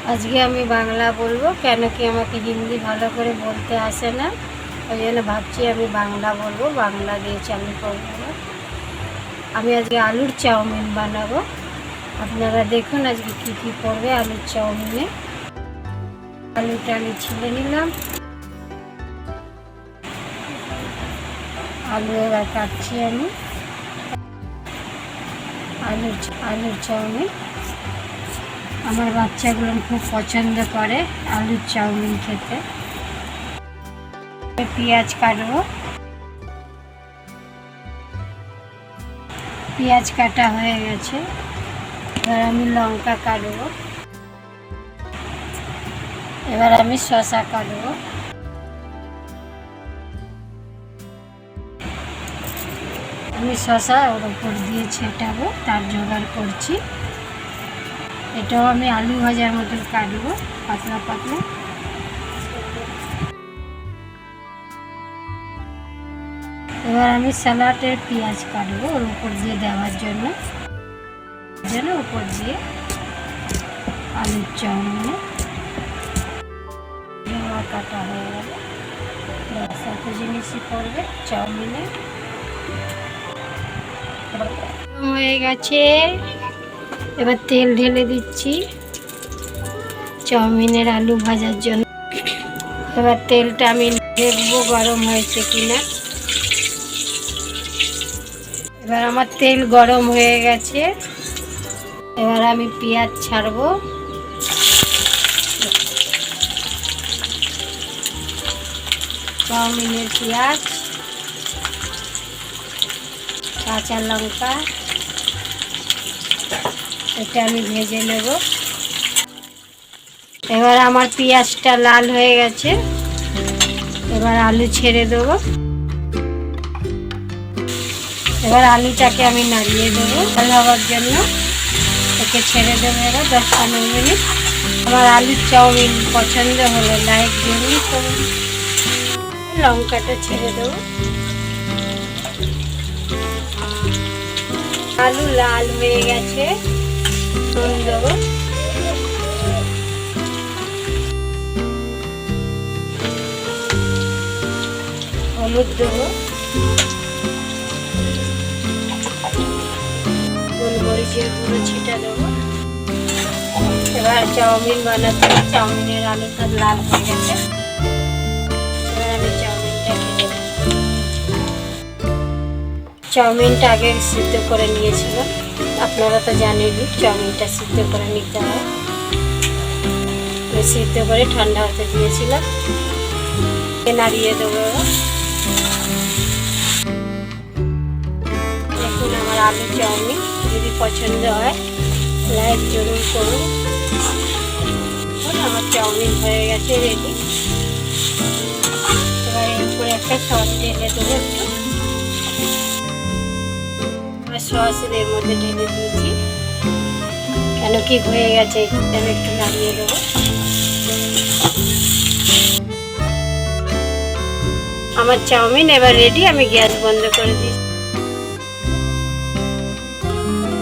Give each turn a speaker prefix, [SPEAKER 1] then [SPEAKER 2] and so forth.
[SPEAKER 1] আজকে আমি বাংলা বলবো, কেন কি আমাকে হিন্দি ভালো করে বলতে আসে না, ওই জন্য ভাবছি আমি বাংলা বলবো, বাংলা দিয়ে চালু করবো। আমি আজকে আলুর চাউমিন বানাবো। আপনারা দেখুন আজকে কী কী পড়বে আলুর চাউমিনে। আলুটা আমি ছিলে নিলাম, আলু এবার কাটছি আমি। আলুর চাউমিন আমার বাচ্চাগুলো খুব পছন্দ করে আলুর চাউমিন খেতে। পেঁয়াজ কাটবো, পেঁয়াজ কাটা হয়ে গেছে। এবার আমি লঙ্কা কাটবো, এবার আমি শসা কাটবো। আমি শসা ওর উপর দিয়ে ছেটাবো, তার জোগাড় করছি। এটাও আমি আলু ভাজার মতন কাটবো পাতলা পাতলা। এবার আমি স্যালাডের পেঁয়াজ কাটবো ওর উপর দিয়ে দেওয়ার জন্য, উপর দিয়ে আলুর চাউমিনে কাটা হয়ে গেল। এত জিনিসই পড়বে চাউমিনে। হয়ে গেছে, এবার তেল ঢেলে দিচ্ছি চাউমিনের আলু ভাজার জন্য। এবার তেলটা আমি দেখবো গরম হয়েছে কিনা। এবার আমার তেল গরম হয়ে গেছে, এবার আমি পেঁয়াজ ছাড়বো। চাউমিনের পেঁয়াজ, কাঁচা লঙ্কা, এটা আমি ভেজে নেব। এবার আমার পেঁয়াজটা লাল হয়ে গেছে, এবার আলু ছেড়ে দেবো। এবার আলুটাকে আমি নাড়িয়ে দেবো ভালো হওয়ার জন্য, একে ছেড়ে দেবো। এবার 10-15 মিনিট। আমার আলুর চাউমিন পছন্দ হলে লাইক দিন, লঙ্কাটা ছেড়ে দেবো। আলু লাল হয়ে গেছে, নুন দেবো। হলুদ দেবো, গোলমরিচের গুঁড়ো ছিটা দেবো। এবার চাউমিন বানাতে, চাউমিনের আলুটা লাল হয়ে গেছে, এবার আমি চাউমিনটা ঢেলে দেবো। চাউমিনটা আগে সিদ্ধ করে নিয়েছিলাম, আপনারা তো জানেনই চাউমিনটা সিদ্ধ করে নিতে হয়। সিদ্ধ করে ঠান্ডা হতে দিয়েছিলাম, নাড়িয়ে দেবো। দেখুন আমার আলু চাউমিন, যদি পছন্দ হয় লাইক জরুর করুন। আমার চাউমিন হয়ে গেছে রেডি। এবার এর উপরে একটা সস ঢেলে দেবো, একটু সস এর মধ্যে ঢেলে দিয়েছি, কেন কি হয়ে গেছে। আমি একটু নাড়িয়ে দেবো। আমার চাউমিন এবার রেডি, আমি গ্যাস বন্ধ করে দিচ্ছি।